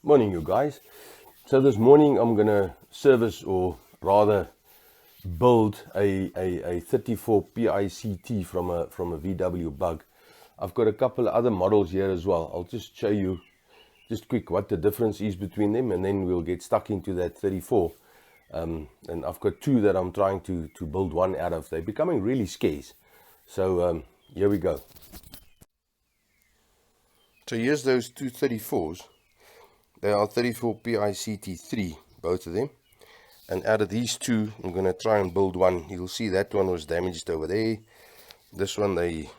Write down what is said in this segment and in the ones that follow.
Morning, you guys. So this morning I'm gonna service, or rather build a 34 PICT from a VW Bug. I've got a couple of other models here as well. I'll just show you just quick what the difference is between them, and then we'll get stuck into that 34. And I've got two that I'm trying to build one out of. They're becoming really scarce. So here we go. So here's those two 34s. They are 34 PICT3, both of them. And out of these two, I'm going to try and build one. You'll see that one was damaged over there. This one, they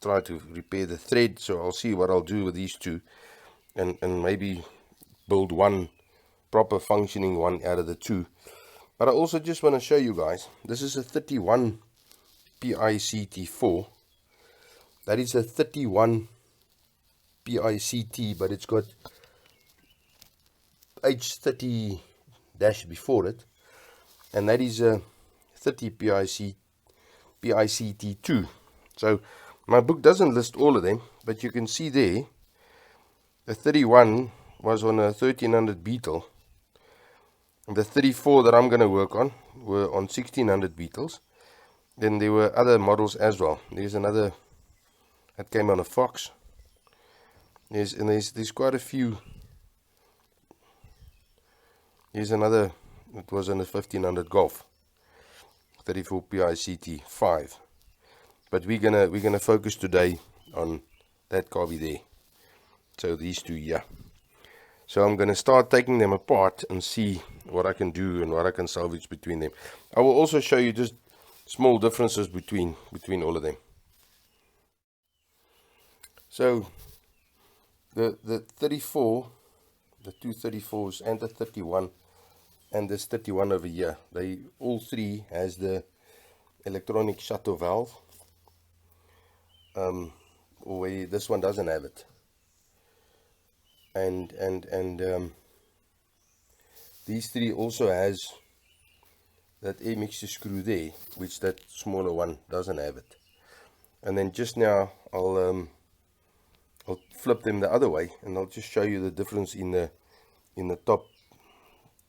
tried to repair the thread. So I'll see what I'll do with these two. And maybe build one proper functioning one out of the two. But I also just want to show you guys, this is a 31 PICT4. That is a 31 PICT, but it's got H30 dash before it, and that is a 30 PICT2. So my book doesn't list all of them, but you can see there the 31 was on a 1300 Beetle. The 34 that I'm going to work on were on 1600 Beetles. Then there were other models as well. There's another that came on a Fox. There's quite a few. Here's another, it was on a 1500 Golf, 34 PICT 5. But we're gonna focus today on that carby there. So these two here. So I'm gonna start taking them apart and see what I can do and what I can salvage between them. I will also show you just small differences between all of them. So the 34, the two 34s and the 31 and this 31 over here, they all three has the electronic shutter valve, where this one doesn't have it, and these three also has that air mixture screw there, which that smaller one doesn't have it. And then just now I'll flip them the other way, and I'll just show you the difference in the top,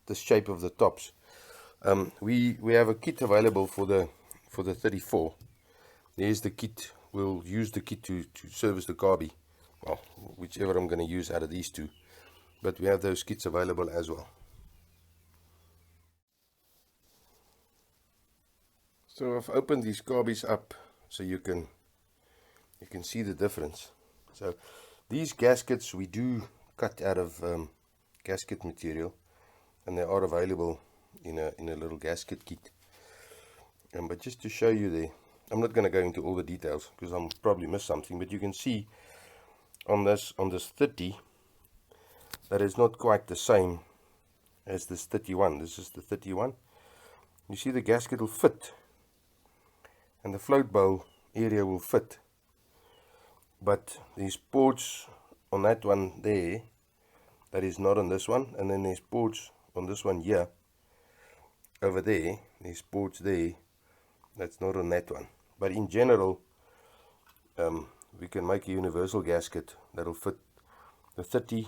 the shape of the tops. We have a kit available for the 34. There's the kit. We'll use the kit to service the carby, well, whichever I'm going to use out of these two, but we have those kits available as well. So I've opened these carbies up so you can see the difference. So these gaskets we do cut out of gasket material, and they are available in a little gasket kit. But just to show you there, I'm not going to go into all the details because I'll probably miss something, but you can see on this 30 that is not quite the same as this 31. This is the 31. You see the gasket will fit, and the float bowl area will fit, but these ports on that one there, that is not on this one, and then there's ports on this one here, over there, there's ports there, that's not on that one. But in general, we can make a universal gasket that'll fit the 30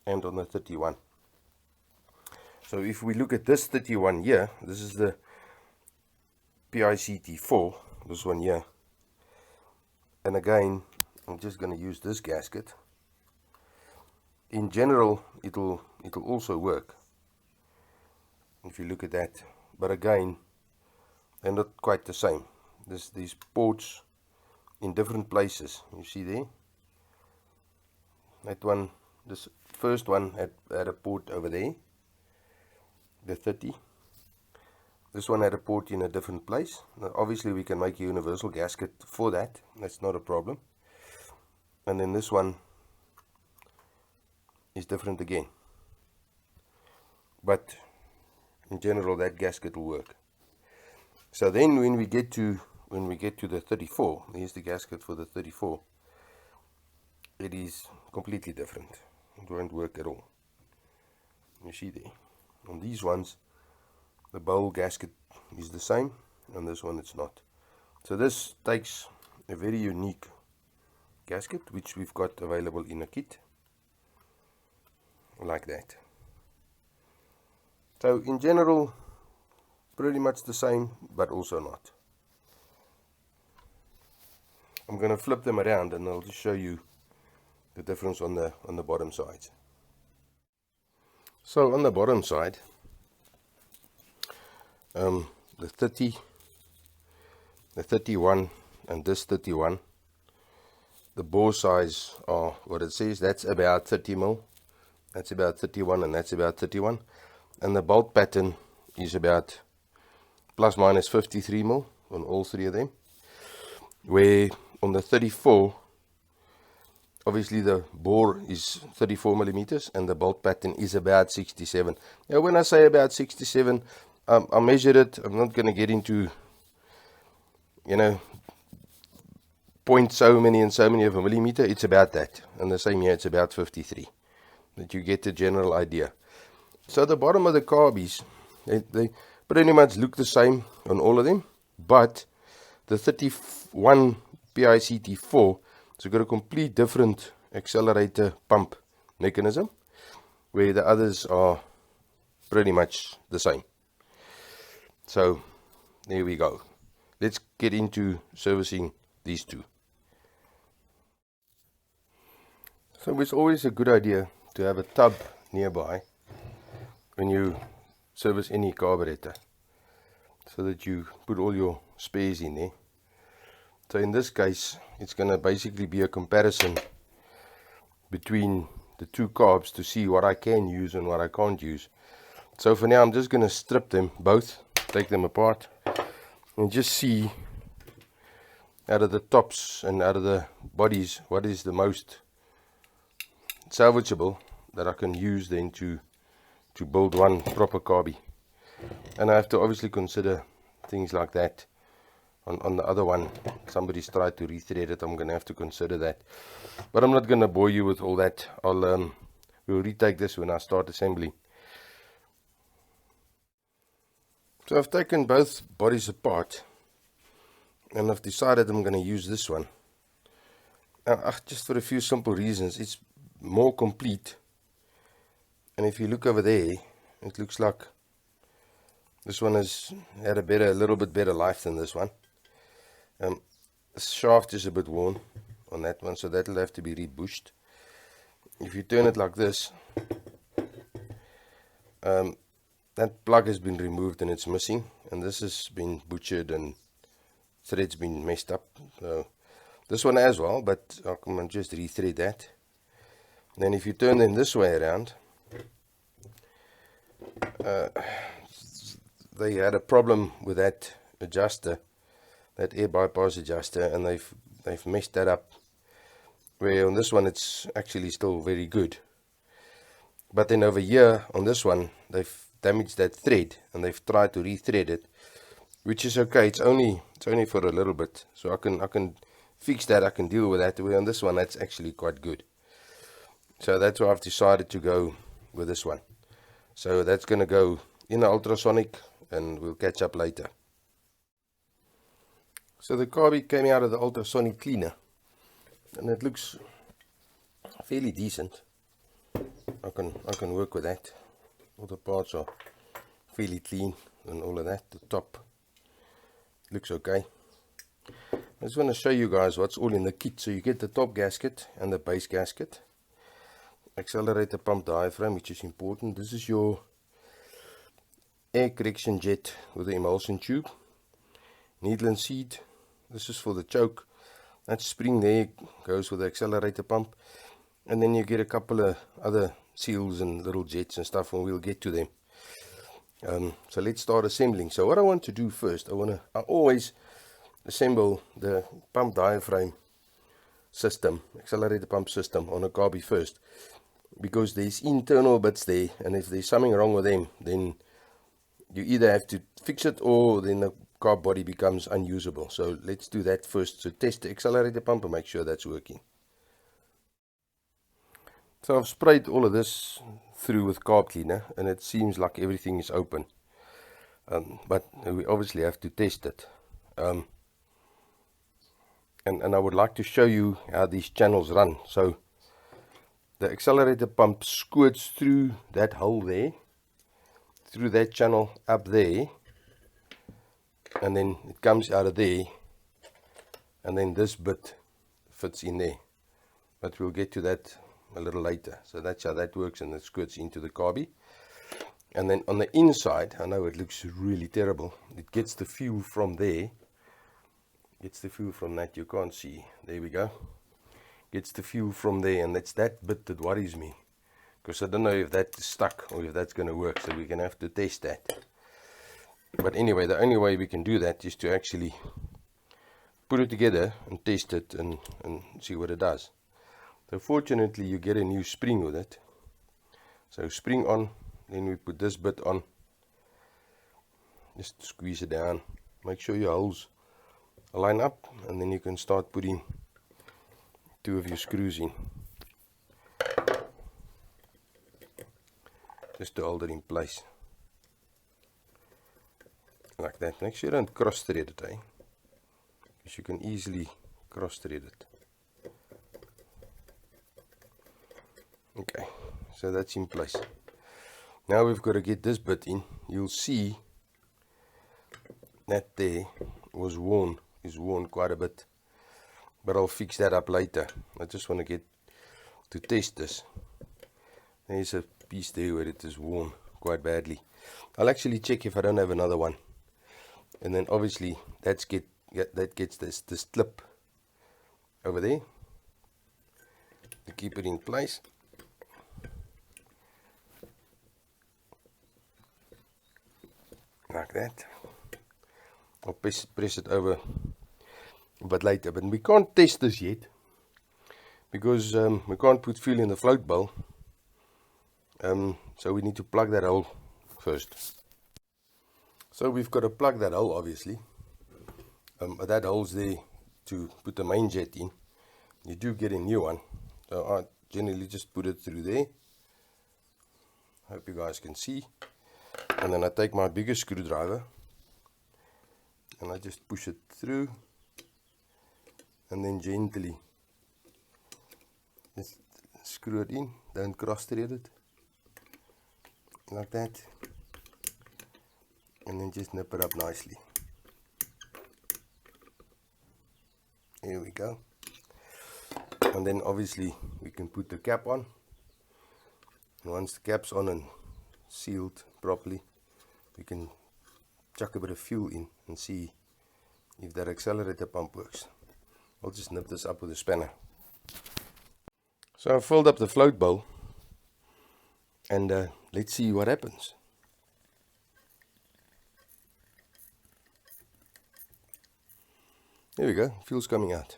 and on the 31. So if we look at this 31 here, this is the PICT4, this one here, and again I'm just going to use this gasket. In general, it'll also work if you look at that, but again, they're not quite the same. These ports in different places. You see there, that one, this first one had a port over there, the 30. This one had a port in a different place. Now, obviously we can make a universal gasket for that, that's not a problem. And then this one is different again, but in general that gasket will work. So then when we get to the 34, here's the gasket for the 34, it is completely different. It won't work at all. You see there, on these ones the bowl gasket is the same, and this one it's not. So this takes a very unique gasket which we've got available in a kit. like that. So in general, pretty much the same, but also not. I'm going to flip them around and I'll just show you the difference on the bottom sides. So on the bottom side, the 30, the 31 and this 31, the bore size are what it says, that's about 30 mil, that's about 31 and that's about 31, and the bolt pattern is about plus minus 53 mil on all three of them, where on the 34 obviously the bore is 34 millimeters and the bolt pattern is about 67. Now when I say about 67, I measured it. I'm not going to get into, you know, point so many and so many of a millimeter. It's about that, and the same here it's about 53, that you get the general idea. So the bottom of the carbies, they pretty much look the same on all of them, but the 31 PICT 4, so got a complete different accelerator pump mechanism, where the others are pretty much the same. So there we go. Let's get into servicing these two. So it's always a good idea to have a tub nearby when you service any carburetor, so that you put all your spares in there. So in this case, it's going to basically be a comparison between the two carbs to see what I can use and what I can't use. So for now, I'm just going to strip them both, take them apart, and just see out of the tops and out of the bodies what is the most salvageable that I can use then to build one proper carby. And I have to obviously consider things like that. On the other one, somebody's tried to rethread it. I'm going to have to consider that, but I'm not going to bore you with all that. We'll retake this when I start assembling. So I've taken both bodies apart and I've decided I'm going to use this one. Just for a few simple reasons. It's more complete, and if you look over there, it looks like this one has had a little bit better life than this one. The shaft is a bit worn on that one, so that'll have to be rebushed. If you turn it like this, that plug has been removed and it's missing, and this has been butchered and threads been messed up. So this one as well, but I can just rethread that. Then if you turn them this way around, they had a problem with that adjuster, that air bypass adjuster, and they've messed that up, where on this one it's actually still very good. But then over here on this one, they've damaged that thread and they've tried to rethread it, which is okay. It's only for a little bit, so I can fix that. I can deal with that. Where on this one, that's actually quite good. So that's why I've decided to go with this one. So that's going to go in the ultrasonic, and we'll catch up later. So the carby came out of the ultrasonic cleaner, and it looks fairly decent. I can work with that. All the parts are fairly clean and all of that. The top looks okay. I just want to show you guys what's all in the kit. So you get the top gasket and the base gasket, accelerator pump diaphragm, which is important. This is your air correction jet with the emulsion tube, needle and seat. This is for the choke. That spring there goes with the accelerator pump, and then you get a couple of other seals and little jets and stuff, and we'll get to them. So let's start assembling. So what I want to do first, I always assemble the pump diaphragm system, accelerator pump system, on a carby first, because there's internal bits there, and if there's something wrong with them, then you either have to fix it or then the carb body becomes unusable. So let's do that first. So test the accelerator pump and make sure that's working. So I've sprayed all of this through with carb cleaner, and it seems like everything is open, but we obviously have to test it. And I would like to show you how these channels run. So the accelerator pump squirts through that hole there, through that channel up there, and then it comes out of there, and then this bit fits in there. But we'll get to that a little later. So that's how that works, and it squirts into the carby. And then on the inside, I know it looks really terrible, it gets the fuel from there. Gets the fuel from that, you can't see. There we go. Gets the fuel from there, and that's that bit that worries me. Because I don't know if that's stuck or if that's going to work, so we're going to have to test that. But anyway, the only way we can do that is to actually put it together and test it and see what it does. So fortunately you get a new spring with it. So spring on, then we put this bit on. Just squeeze it down. Make sure your holes line up, and then you can start putting 2 of your screws in. Just to hold it in place. Like that. Make sure you don't cross thread it, because you can easily cross thread it. Okay, so that's in place. Now we've got to get this bit in. You'll see that there was worn, is worn quite a bit, but I'll fix that up later. I just want to get to test this. There's a piece there where it is worn quite badly. I'll actually check if I don't have another one, and then obviously that gets this clip over there to keep it in place. Like that. I'll press it over a bit later, but we can't test this yet because we can't put fuel in the float bowl, so we need to plug that hole first. So we've got to plug that hole, obviously. That hole's there to put the main jet in. You do get a new one, so I generally just put it through there. Hope you guys can see. And then I take my bigger screwdriver and I just push it through, and then gently just screw it in. Don't cross thread it, like that, and then just nip it up nicely. Here we go. And then obviously we can put the cap on, and once the cap's on and sealed properly, we can chuck a bit of fuel in and see if that accelerator pump works. I'll just nip this up with a spanner. So I've filled up the float bowl, and let's see what happens. There we go, fuel's coming out,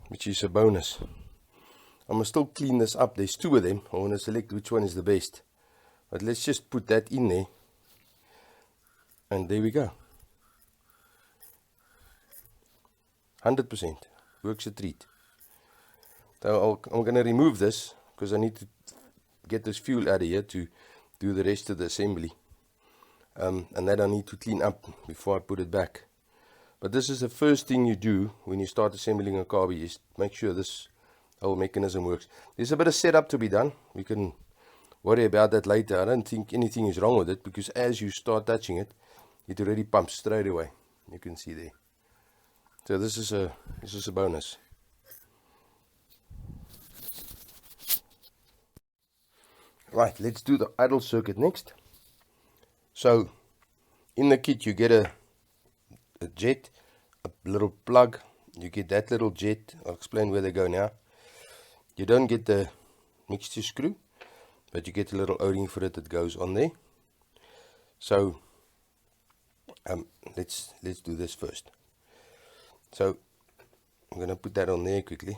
which is a bonus. I must still clean this up. There's 2 of them. I want to select which one is the best. But let's just put that in there, and there we go. 100%. Works a treat. So I'm going to remove this because I need to get this fuel out of here to do the rest of the assembly. And that I need to clean up before I put it back. But this is the first thing you do when you start assembling a carby, is make sure this whole mechanism works. There's a bit of setup to be done. We can worry about that later. I don't think anything is wrong with it, because as you start touching it, it already pumps straight away. You can see there. So this is a bonus. Right, let's do the idle circuit next. So in the kit you get a jet, a little plug. You get that little jet. I'll explain where they go now. You don't get the mixture screw, but you get a little O-ring for it that goes on there. So let's do this first. So I'm going to put that on there quickly.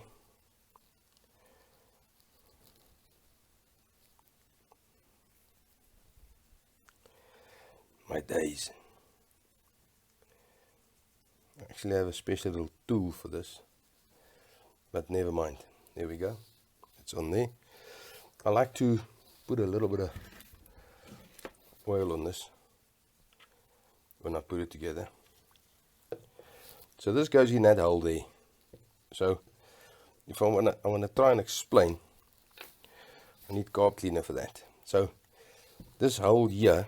My days. I actually have a special little tool for this, but never mind. There we go. It's on there. I like to put a little bit of oil on this when I put it together. So this goes in that hole there. So if I wanna try and explain, I need carb cleaner for that. So this hole here,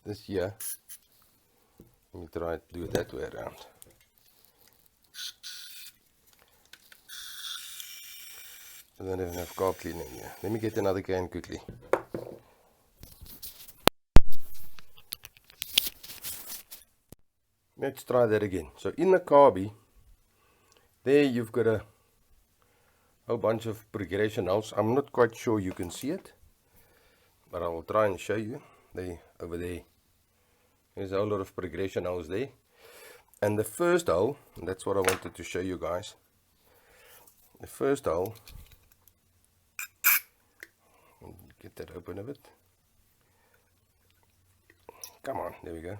this here, let me try to do it that way around. I don't even have carb cleaner here. Let me get another can quickly. Let's try that again. So in the carby, there you've got a whole bunch of progression holes. I'm not quite sure you can see it, but I will try and show you. Over there, there's a whole lot of progression holes there. And the first hole, and that's what I wanted to show you guys. The first hole, get that open a bit. Come on, there we go.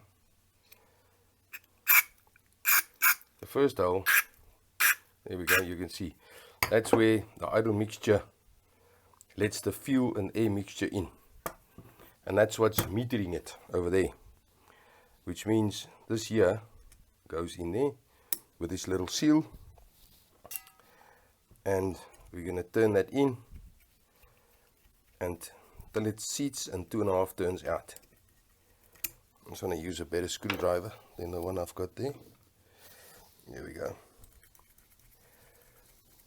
The first hole, there we go, you can see. That's where the idle mixture lets the fuel and air mixture in. And that's what's metering it over there. Which means this here goes in there with this little seal. And we're going to turn that in until it seats and 2.5 turns out. I'm just going to use a better screwdriver than the one I've got there. There we go.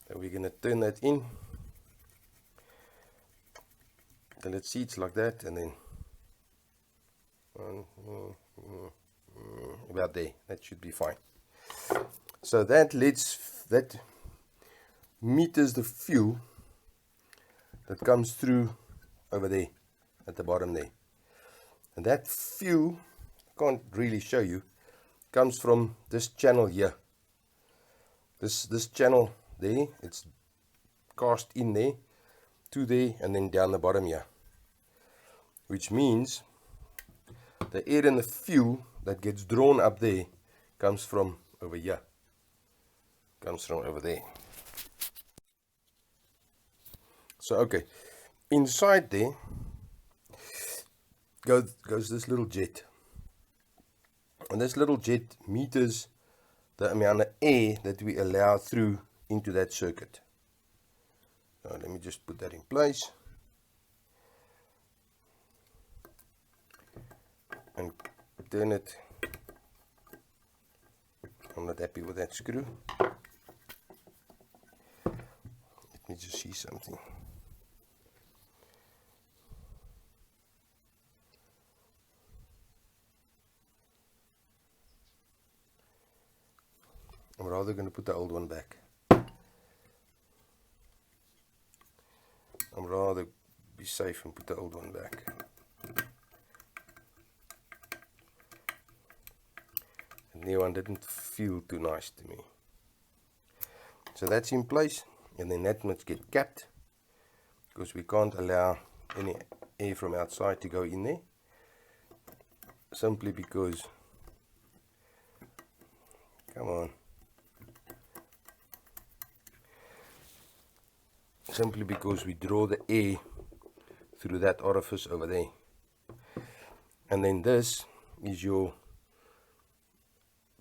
And we're going to turn that in till it seats like that, and then about there. That should be fine. So that meters the fuel that comes through over there at the bottom there. And that fuel, I can't really show you, comes from this channel here. This channel there, it's cast in there, to there, and then down the bottom here. Which means the air and the fuel that gets drawn up there comes from over here. Comes from over there. So okay, inside there goes this little jet. And this little jet meters the amount of air that we allow through into that circuit. Now let me just put that in place. And turn it. I'm not happy with that screw. Let me just see something. I'm rather going to put the old one back. I'm rather be safe and put the old one back. The new one didn't feel too nice to me. So that's in place, and then that must get capped because we can't allow any air from outside to go in there, simply because, come on, simply because we draw the air through that orifice over there. And then this is your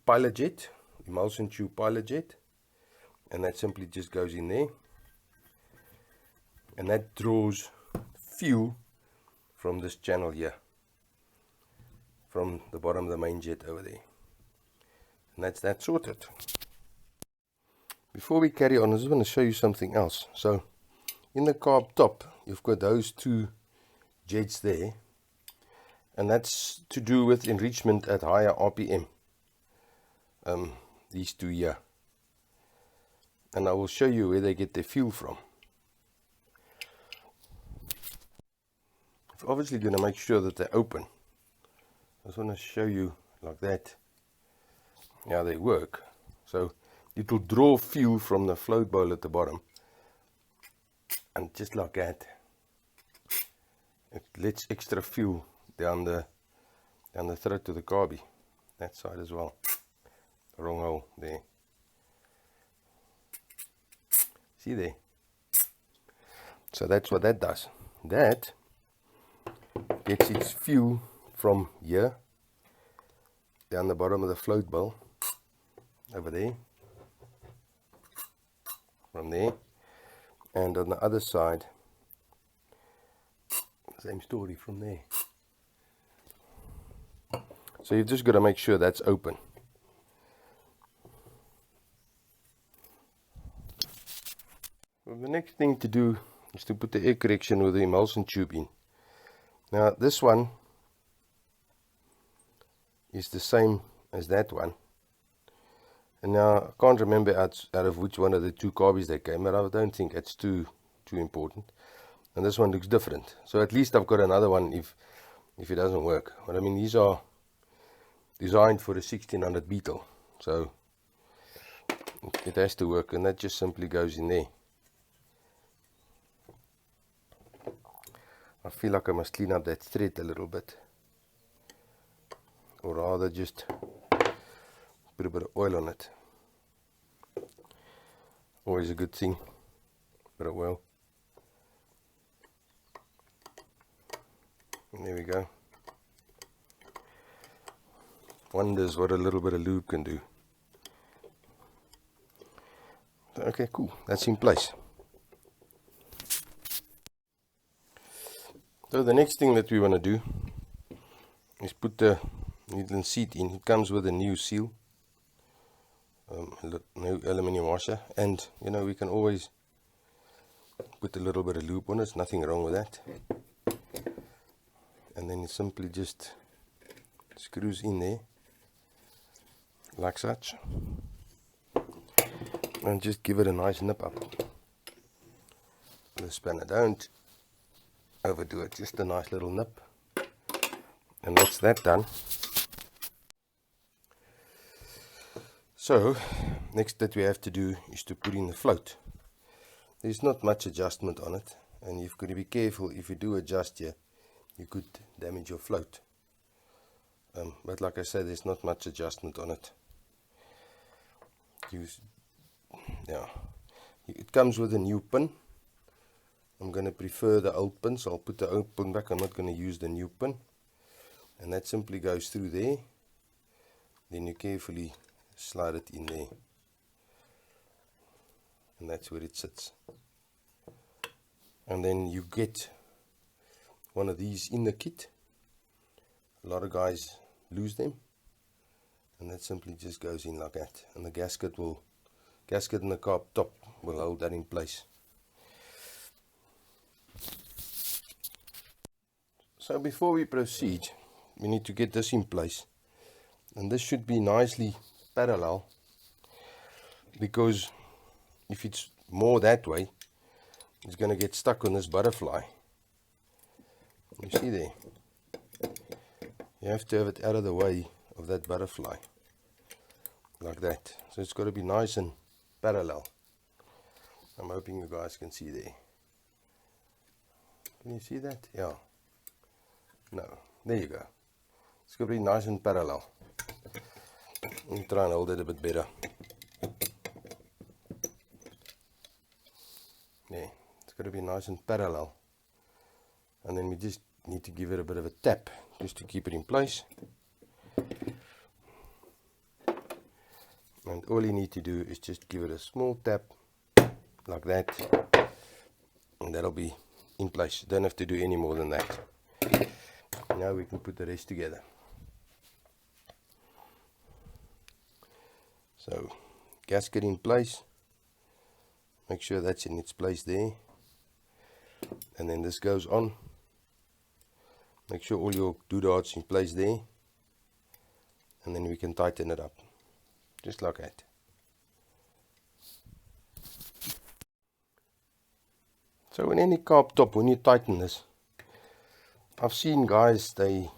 pilot jet, emulsion tube pilot jet, and that simply just goes in there, and that draws fuel from this channel here, from the bottom of the main jet over there, and that's that sorted. Before we carry on, I just want to show you something else. So in the carb top, you've got those two jets there, and that's to do with enrichment at higher RPM. These two here, and I will show you where they get their fuel from. I'm obviously going to make sure that they're open. I just want to show you like that how they work. So it will draw fuel from the float bowl at the bottom, and just like that, it lets extra fuel down the throat to the carby, that side as well. Wrong hole there. See there? So that's what that does. That gets its fuel from here down the bottom of the float bowl over there, from there, and on the other side, same story from there. So you've just got to make sure that's open. Well, the next thing to do is to put the air correction with the emulsion tube in. Now this one is the same as that one, and now I can't remember out of which one of the two carbies they came, but I don't think it's too important. And this one looks different, so at least I've got another one if it doesn't work. But I mean, these are designed for a 1600 Beetle, so it has to work, and that just simply goes in there. I feel like I must clean up that thread a little bit, or rather just put a bit of oil on it. Always a good thing, bit of oil. And there we go. Wonders what a little bit of lube can do. Okay, cool, that's in place. So the next thing that we want to do is put the needle seat in. It comes with a new seal, new aluminium washer, and you know, we can always put a little bit of lube on it. There's nothing wrong with that. And then it simply just screws in there like such, and just give it a nice nip up with the spanner. Don't overdo it, just a nice little nip, and that's that done. So next that we have to do is to put in the float. There's not much adjustment on it, and you've got to be careful. If you do adjust here, you could damage your float, but like I said, there's not much adjustment on it. It comes with a new pin. I'm going to prefer the old pin, so I'll put the old pin back. I'm not going to use the new pin, and that simply goes through there. Then you carefully slide it in there, and that's where it sits. And then you get one of these in the kit. A lot of guys lose them, and that simply just goes in like that, and the gasket and the carb top will hold that in place. So before we proceed, we need to get this in place, and this should be nicely parallel, because if it's more that way, it's going to get stuck on this butterfly. You see there, you have to have it out of the way of that butterfly like that. So it's got to be nice and parallel. I'm hoping you guys can see there. Can you see that? Yeah. No, there you go. It's got to be nice and parallel. Let me try and hold it a bit better. There, it's got to be nice and parallel. And then we just need to give it a bit of a tap just to keep it in place. And all you need to do is just give it a small tap like that, and that'll be in place. You don't have to do any more than that. Now we can put the rest together. So, gasket in place. Make sure that's in its place there. And then this goes on. Make sure all your doodads in place there. And then we can tighten it up. Just like that. So in any carb top, when you tighten this, I've seen guys, they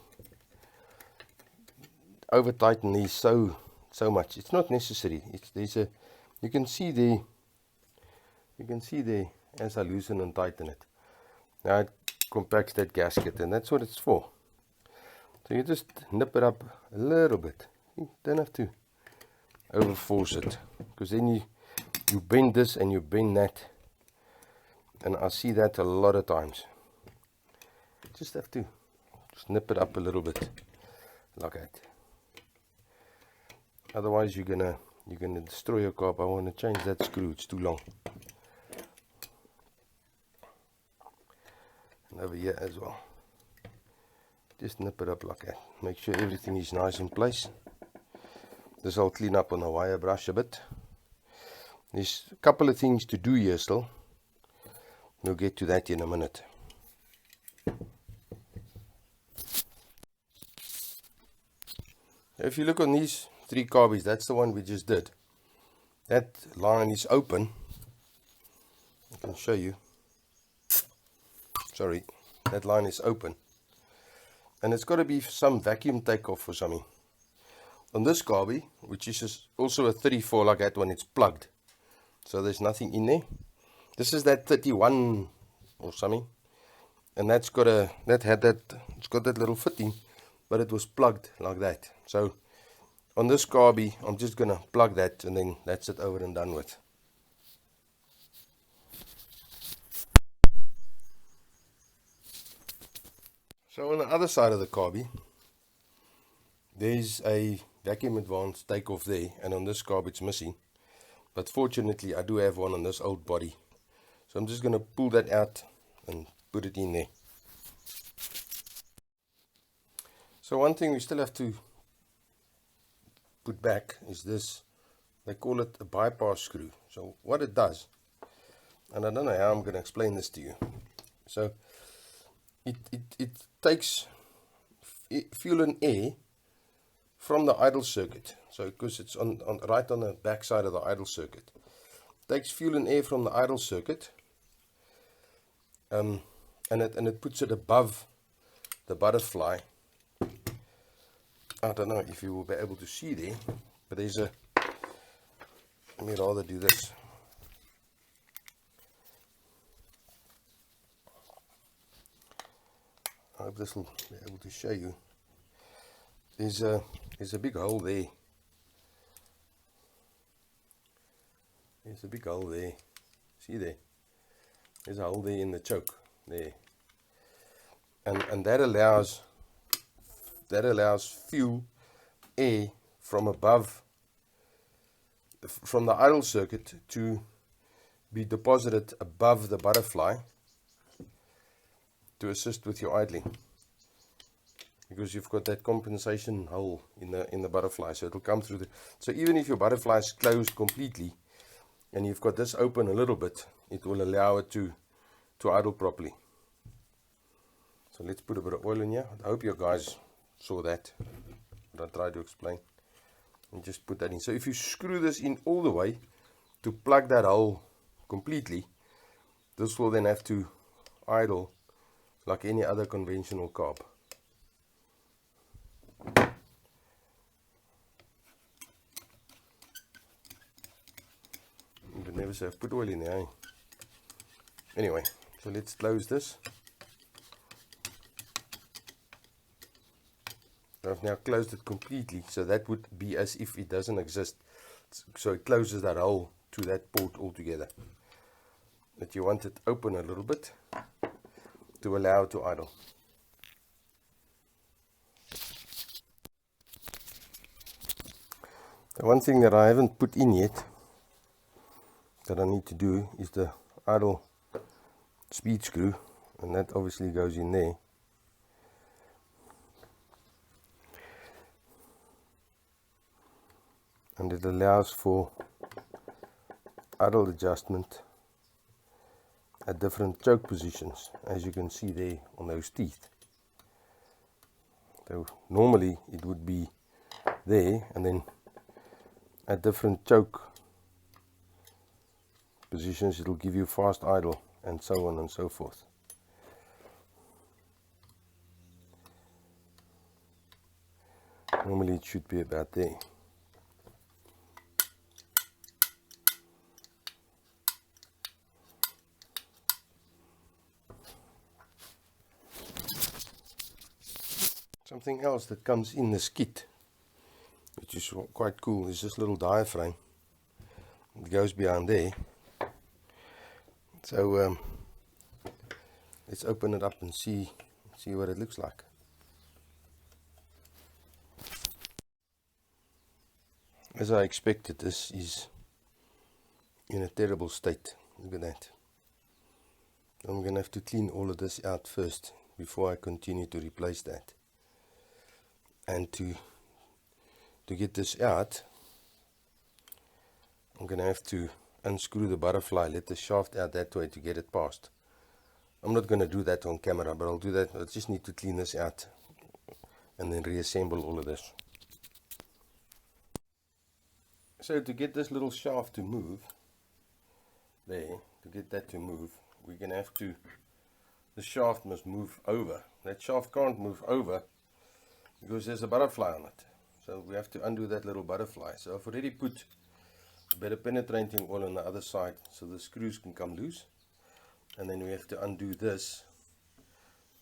over tighten these so much. It's not necessary. You can see there as I loosen and tighten it. Now it compacts that gasket, and that's what it's for. So you just nip it up a little bit. You don't have to over force it, because then you bend this and you bend that, and I see that a lot of times. Just have to just nip it up a little bit like that. Otherwise you're gonna you're going to destroy your carb. I want to change that screw, it's too long. And over here as well. Just nip it up like that. Make sure everything is nice in place. This I'll clean up on a wire brush a bit. There's a couple of things to do here still. We'll get to that in a minute. If you look on these 3 carbies, that's the one we just did. That line is open. I can show you. Sorry, that line is open. And it's got to be some vacuum takeoff or something. On this carbie, which is also a 34 like that one, it's plugged. So there's nothing in there. This is that 31 or something. And that's got a, it's got that little fitting, but it was plugged like that. So on this carbie, I'm just going to plug that and then that's it over and done with. So on the other side of the carbie, there's a vacuum advance takeoff there, and on this carb it's missing. But fortunately I do have one on this old body. So I'm just going to pull that out and put it in there. So one thing we still have to put back is this, they call it a bypass screw. So what it does, and I don't know how I'm going to explain this to you. So it takes fuel and air from the idle circuit. So because it's right on the back side of the idle circuit, takes fuel and air from the idle circuit, and it puts it above the butterfly. I don't know if you will be able to see there, but there's a, let me rather do this. I hope this will be able to show you. There's a big hole there. There's a big hole there. See there? There's a hole there in the choke there, and that allows fuel, air from above, from the idle circuit to be deposited above the butterfly to assist with your idling, because you've got that compensation hole in the butterfly, so it'll come through the, so even if your butterfly is closed completely and you've got this open a little bit, it will allow it to idle properly. So let's put a bit of oil in here. I hope you guys saw that, but I tried to explain. And just put that in. So if you screw this in all the way to plug that hole completely, this will then have to idle like any other conventional carb. You would never say I've put oil in there, eh? Anyway, so let's close this. I've now closed it completely, so that would be as if it doesn't exist. So it closes that hole to that port altogether. But you want it open a little bit to allow it to idle. The one thing that I haven't put in yet that I need to do is the idle speed screw, and that obviously goes in there. And it allows for idle adjustment at different choke positions, as you can see there on those teeth. So normally it would be there, and then at different choke positions it will give you fast idle, and so on and so forth. Normally it should be about there. Something else that comes in this kit, which is quite cool, is this little diaphragm. It goes behind there. So let's open it up and see what it looks like. As I expected, this is in a terrible state. Look at that. I'm going to have to clean all of this out first before I continue to replace that. And to get this out, I'm going to have to unscrew the butterfly, let the shaft out that way to get it past. I'm not going to do that on camera, but I'll do that. I just need to clean this out and then reassemble all of this. So to get this little shaft to move, to get that to move, we're going to have to, the shaft must move over. That shaft can't move over because there's a butterfly on it. So we have to undo that little butterfly. So I've already put a bit of penetrating oil on the other side so the screws can come loose. And then we have to undo this.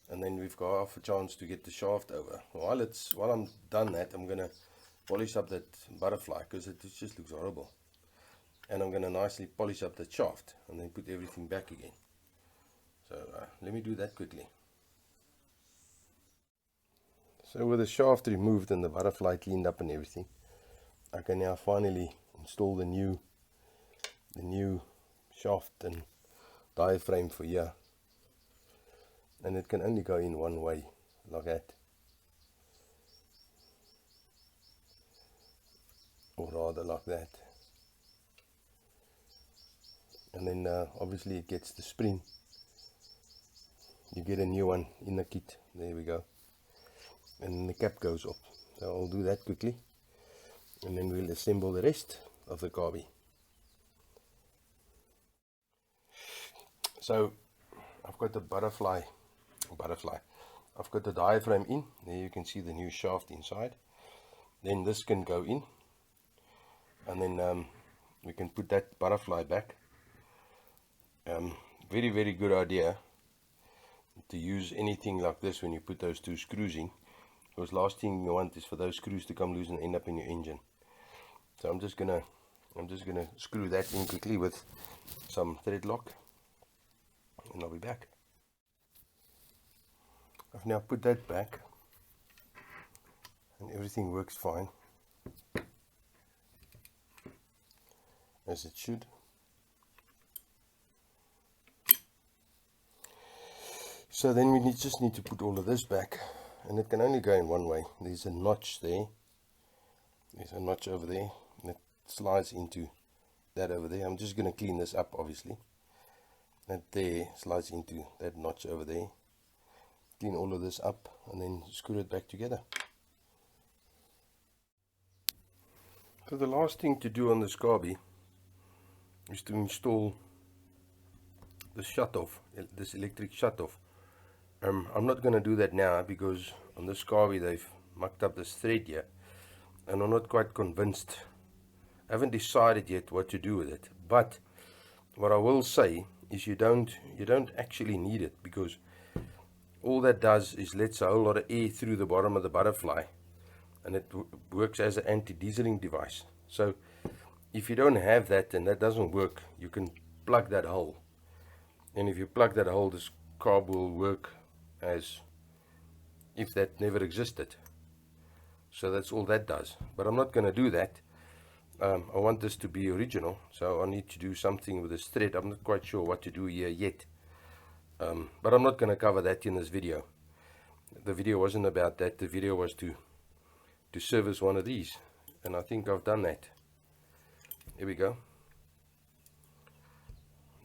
And then we've got half a chance to get the shaft over. While I'm done that, I'm going to polish up that butterfly because it just looks horrible. And I'm going to nicely polish up the shaft and then put everything back again. So let me do that quickly. So with the shaft removed and the butterfly cleaned up and everything, I can now finally install the new shaft and diaphragm for here. And it can only go in one way, like that. Or rather like that. And then obviously it gets the spring. You get a new one in the kit. There we go. And the cap goes off. So I'll do that quickly. And then we'll assemble the rest of the carby. So I've got the butterfly. I've got the diaphragm in. There you can see the new shaft inside. Then this can go in. And then we can put that butterfly back. Very, very good idea to use anything like this when you put those two screws in, because last thing you want is for those screws to come loose and end up in your engine. So I'm just gonna screw that in quickly with some thread lock, and I'll be back. I've now put that back and everything works fine, as it should. So then we just need to put all of this back, and it can only go in one way. There's a notch there, there's a notch over there, and it slides into that over there. I'm just going to clean this up, obviously. That there slides into that notch over there. Clean all of this up and then screw it back together. So the last thing to do on this carby is to install the shut-off, this electric shut-off. I'm not going to do that now because on this carby they've mucked up this thread here, and I'm not quite convinced. I haven't decided yet what to do with it. But what I will say is you don't actually need it, because all that does is lets a whole lot of air through the bottom of the butterfly, and it works as an anti-dieseling device. So if you don't have that and that doesn't work, you can plug that hole, and if you plug that hole, this carb will work as if that never existed. So that's all that does. But I'm not going to do that. I want this to be original, so I need to do something with this thread. I'm not quite sure what to do here yet, but I'm not going to cover that in this video. The video wasn't about that. The video was to service one of these, and I think I've done that. Here we go.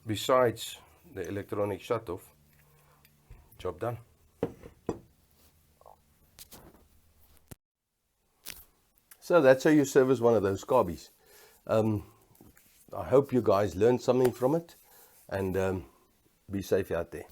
Besides the electronic shut-off, job done. So that's how you service one of those carbies. I hope you guys learned something from it, and be safe out there.